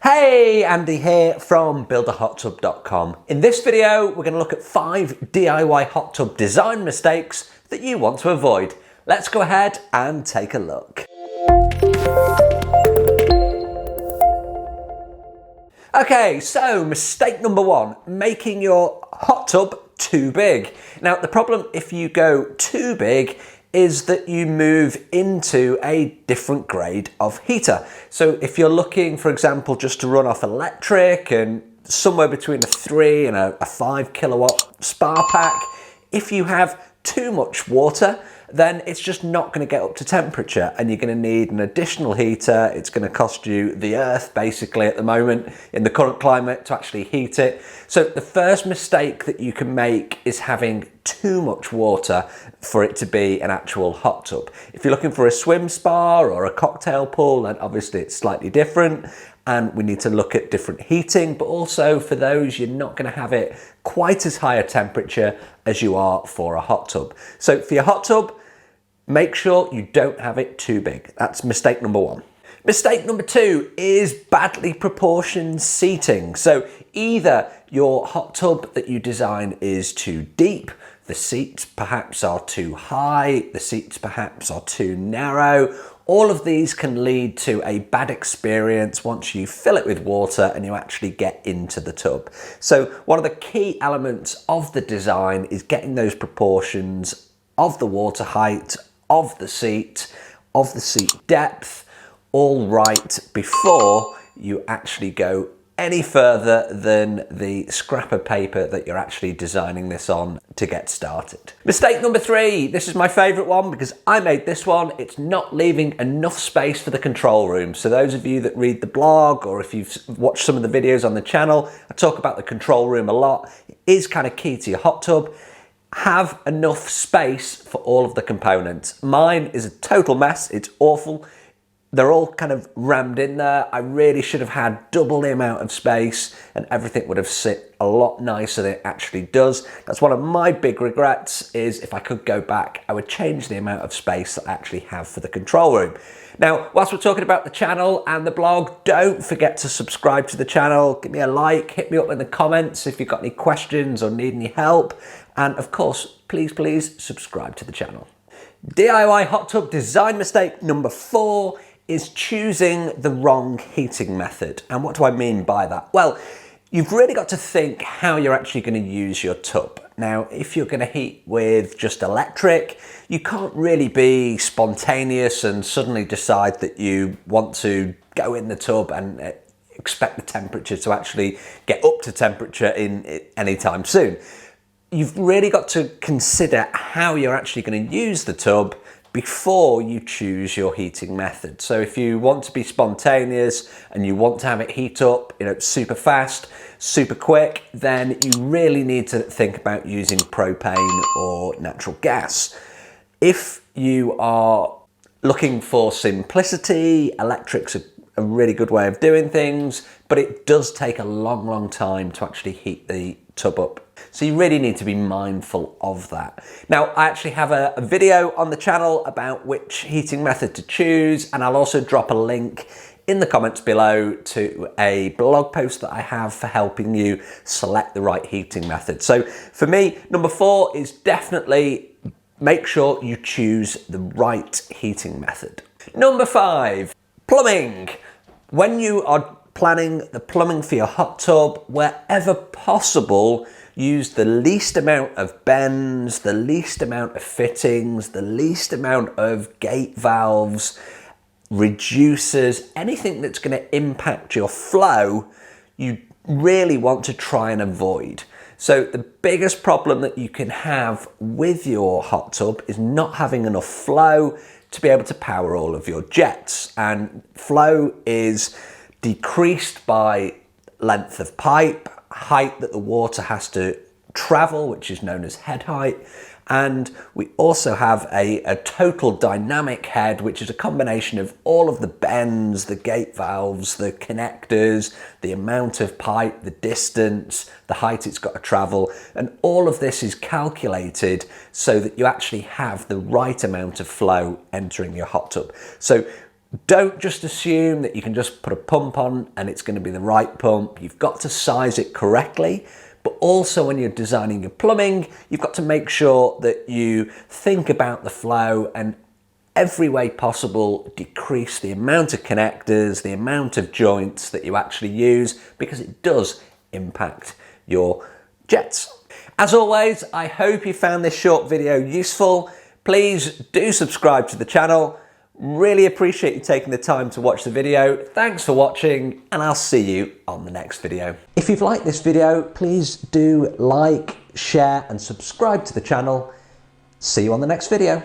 Hey, Andy here from builderhottub.com. In this video, we're going to look at 5 DIY hot tub design mistakes that you want to avoid. Let's go ahead and take a look. Okay, so mistake number 1, making your hot tub too big. Now, the problem if you go too big is that you move into a different grade of heater. So if you're looking, for example, just to run off electric and somewhere between a 3 and a 5 kilowatt spa pack, if you have too much water, then it's just not going to get up to temperature and you're going to need an additional heater. It's going to cost you the earth basically at the moment in the current climate to actually heat it. So the first mistake that you can make is having too much water for it to be an actual hot tub. If you're looking for a swim spa or a cocktail pool, then obviously it's slightly different and we need to look at different heating, but also for those you're not going to have it quite as high a temperature as you are for a hot tub. So for your hot tub, make sure you don't have it too big. That's mistake number 1. Mistake number 2 is badly proportioned seating. So either your hot tub that you design is too deep, the seats perhaps are too high, the seats perhaps are too narrow. All of these can lead to a bad experience once you fill it with water and you actually get into the tub. So one of the key elements of the design is getting those proportions of the water height, of the seat depth, all right before you actually go any further than the scrap of paper that you're actually designing this on to get started. Mistake number 3, this is my favorite one because I made this one. It's not leaving enough space for the control room. So those of you that read the blog or if you've watched some of the videos on the channel, I talk about the control room a lot. It is kind of key to your hot tub. Have enough space for all of the components. Mine is a total mess, it's awful. They're all kind of rammed in there. I really should have had double the amount of space and everything would have sit a lot nicer than it actually does. That's one of my big regrets is if I could go back, I would change the amount of space that I actually have for the control room. Now, whilst we're talking about the channel and the blog, don't forget to subscribe to the channel, give me a like, hit me up in the comments if you've got any questions or need any help. And of course, please subscribe to the channel. DIY hot tub design mistake number 4 is choosing the wrong heating method. And what do I mean by that? Well, you've really got to think how you're actually going to use your tub. Now, if you're going to heat with just electric, you can't really be spontaneous and suddenly decide that you want to go in the tub and expect the temperature to actually get up to temperature in anytime soon. You've really got to consider how you're actually going to use the tub before you choose your heating method. So if you want to be spontaneous and you want to have it heat up, super fast, super quick, then you really need to think about using propane or natural gas. If you are looking for simplicity, electric's a really good way of doing things, but it does take a long time to actually heat the tub up. So you really need to be mindful of that. Now, I actually have a video on the channel about which heating method to choose, and I'll also drop a link in the comments below to a blog post that I have for helping you select the right heating method. So for me, number 4 is definitely make sure you choose the right heating method. Number 5, plumbing. When you are planning the plumbing for your hot tub, wherever possible, use the least amount of bends, the least amount of fittings, the least amount of gate valves, reducers, anything that's going to impact your flow, you really want to try and avoid. So the biggest problem that you can have with your hot tub is not having enough flow to be able to power all of your jets. And flow is decreased by length of pipe, height that the water has to travel, which is known as head height. And we also have a total dynamic head, which is a combination of all of the bends, the gate valves, the connectors, the amount of pipe, the distance, the height it's got to travel. And all of this is calculated so that you actually have the right amount of flow entering your hot tub. So Don't just assume that you can just put a pump on and it's going to be the right pump. You've got to size it correctly, but also when you're designing your plumbing, you've got to make sure that you think about the flow and every way possible decrease the amount of connectors, the amount of joints that you actually use, because it does impact your jets. As always, I hope you found this short video useful. Please do subscribe to the channel. Really appreciate you taking the time to watch the video. Thanks for watching, and I'll see you on the next video. If you've liked this video, please do like, share, and subscribe to the channel. See you on the next video.